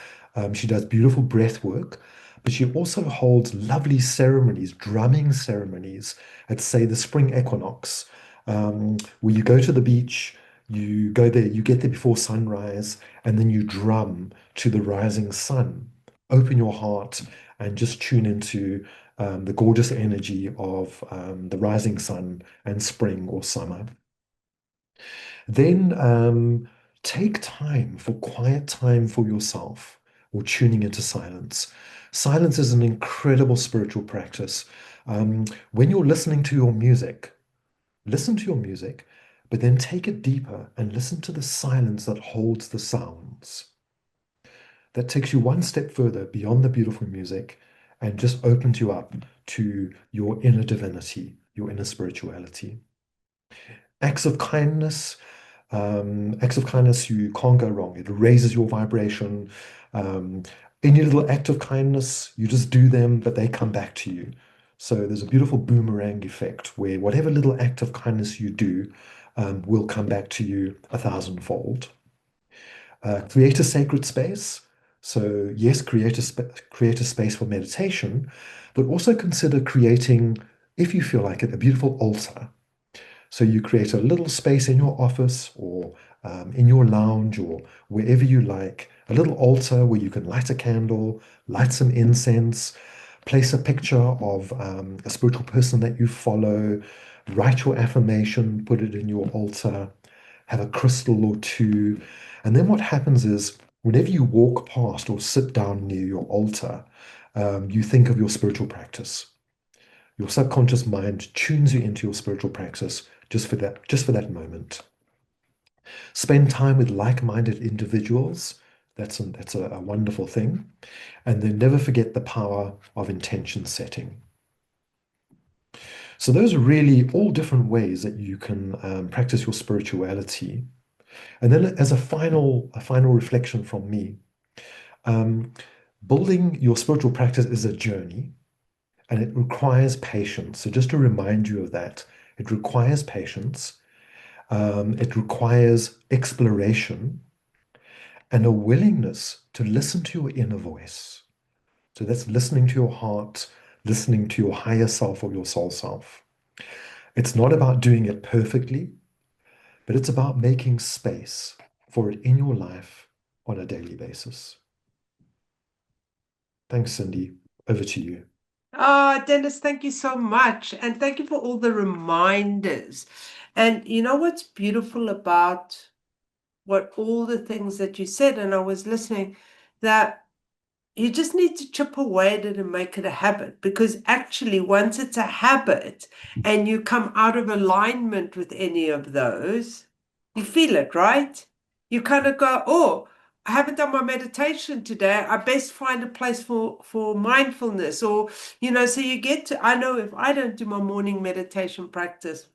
She does beautiful breath work, but she also holds lovely ceremonies, drumming ceremonies at, say, the spring equinox, where you go to the beach, you go there, you get there before sunrise, and then you drum to the rising sun. Open your heart and just tune into the gorgeous energy of the rising sun and spring or summer. Then take time for quiet time for yourself or tuning into silence. Silence is an incredible spiritual practice. When you're listening to your music, listen to your music, but then take it deeper and listen to the silence that holds the sounds. that takes you one step further beyond the beautiful music and just opens you up to your inner divinity, your inner spirituality. Acts of kindness, acts of kindness, you can't go wrong. It raises your vibration. Um, any little act of kindness, you just do them, but they come back to you. So there's a beautiful boomerang effect where whatever little act of kindness you do will come back to you a thousandfold. Create a sacred space. So yes, create a space for meditation, but also consider creating, if you feel like it, a beautiful altar. So you create a little space in your office or in your lounge or wherever you like, a little altar where you can light a candle, light some incense, place a picture of a spiritual person that you follow, write your affirmation, put it in your altar, have a crystal or two. And then what happens is whenever you walk past or sit down near your altar, you think of your spiritual practice. Your subconscious mind tunes you into your spiritual practice just for that moment. Spend time with like-minded individuals. That's a wonderful thing. And then never forget the power of intention setting. So those are really all different ways that you can practice your spirituality. And then as a final reflection from me, um, building your spiritual practice is a journey and it requires patience. So just to remind you of that, it requires patience. It requires exploration and a willingness to listen to your inner voice. So that's listening to your heart, listening to your higher self or your soul self. It's not about doing it perfectly, but it's about making space for it in your life on a daily basis. Thanks, Cindy. Over to you. Ah, Dennis, thank you so much. And thank you for all the reminders. And you know what's beautiful about what all the things that you said, and I was listening, that you just need to chip away at it and make it a habit. Because actually, once it's a habit and you come out of alignment with any of those, you feel it, right? You kind of go, oh, I haven't done my meditation today. I best find a place for mindfulness. Or, so you get to, I know if I don't do my morning meditation practice,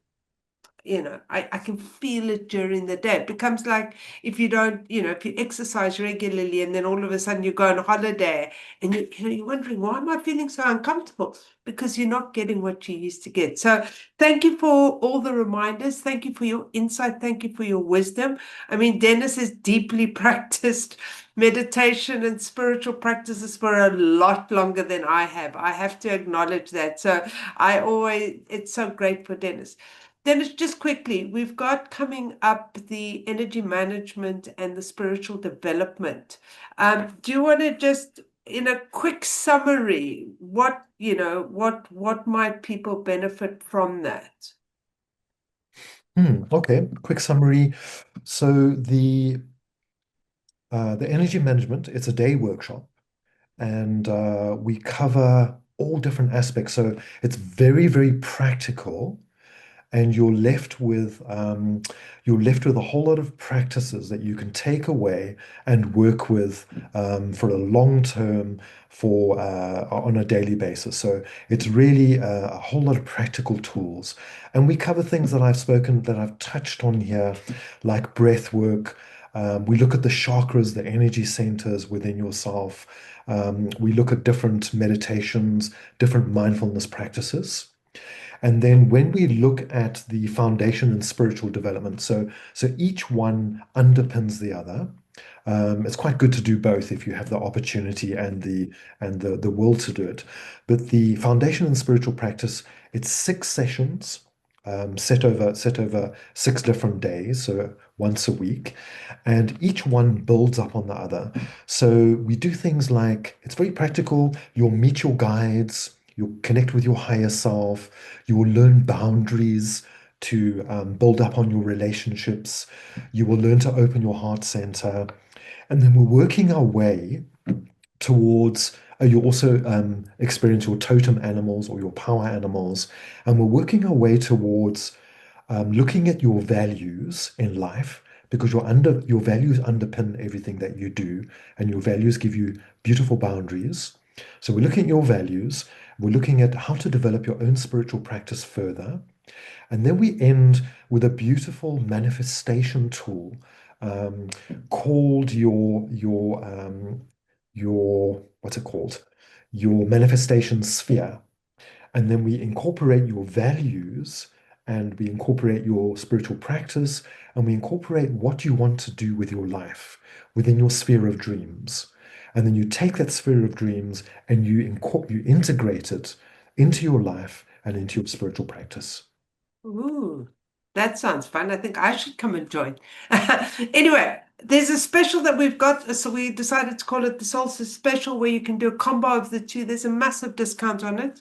I can feel it during the day. It becomes like if you don't, if you exercise regularly and then all of a sudden you go on holiday and you're wondering, why am I feeling so uncomfortable? Because you're not getting what you used to get. So thank you for all the reminders. Thank you for your insight. Thank you for your wisdom. I mean, Dennis has deeply practiced meditation and spiritual practices for a lot longer than I have. I have to acknowledge that. So it's so great for Dennis. Dennis, just quickly, we've got coming up the energy management and the spiritual development. Do you want to just, in a quick summary, what might people benefit from that? Okay, quick summary. So the energy management, it's a day workshop, and we cover all different aspects. So it's very, very practical, and you're left with a whole lot of practices that you can take away and work with for a long term for on a daily basis. So it's really a whole lot of practical tools, and we cover things that I've touched on here, like breath work. We look at the chakras, the energy centers within yourself. We look at different meditations, different mindfulness practices. And then when we look at the foundation and spiritual development, so each one underpins the other. It's quite good to do both if you have the opportunity and the will to do it. But the foundation and spiritual practice, it's 6 sessions, set over 6 different days, so once a week, and each one builds up on the other. So we do things like it's very practical. You'll meet your guides. You'll connect with your higher self. You will learn boundaries to build up on your relationships. You will learn to open your heart center. And then we're working our way towards, you also experience your totem animals or your power animals. And we're working our way towards looking at your values in life, because your values underpin everything that you do, and your values give you beautiful boundaries. So we're looking at your values, we're looking at how to develop your own spiritual practice further, and then we end with a beautiful manifestation tool um, called your what's it called? Your manifestation sphere. And then we incorporate your values, and we incorporate your spiritual practice, and we incorporate what you want to do with your life within your sphere of dreams. And then you take that sphere of dreams and you integrate it into your life and into your spiritual practice. Ooh, that sounds fun. I think I should come and join. Anyway, there's a special that we've got, so we decided to call it the Solstice Special, where you can do a combo of the two. There's a massive discount on it.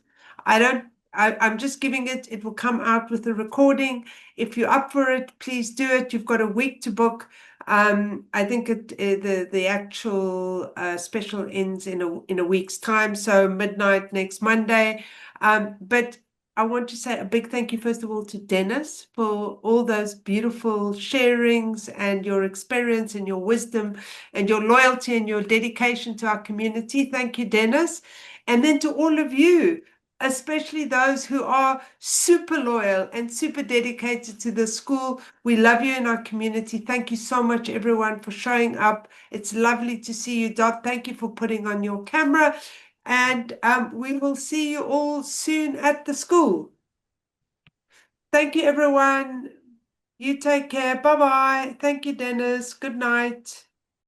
I'm just giving it. It will come out with a recording. If you're up for it, please do it. You've got a week to book. I think the actual special ends in a week's time, so midnight next Monday. But I want to say a big thank you, first of all, to Dennis for all those beautiful sharings and your experience and your wisdom and your loyalty and your dedication to our community. Thank you, Dennis. And then to all of you, especially those who are super loyal and super dedicated to the school. We love you in our community. Thank you so much, everyone, for showing up. It's lovely to see you, Dot. Thank you for putting on your camera. And we will see you all soon at the school. Thank you, everyone. You take care. Bye-bye. Thank you, Dennis. Good night.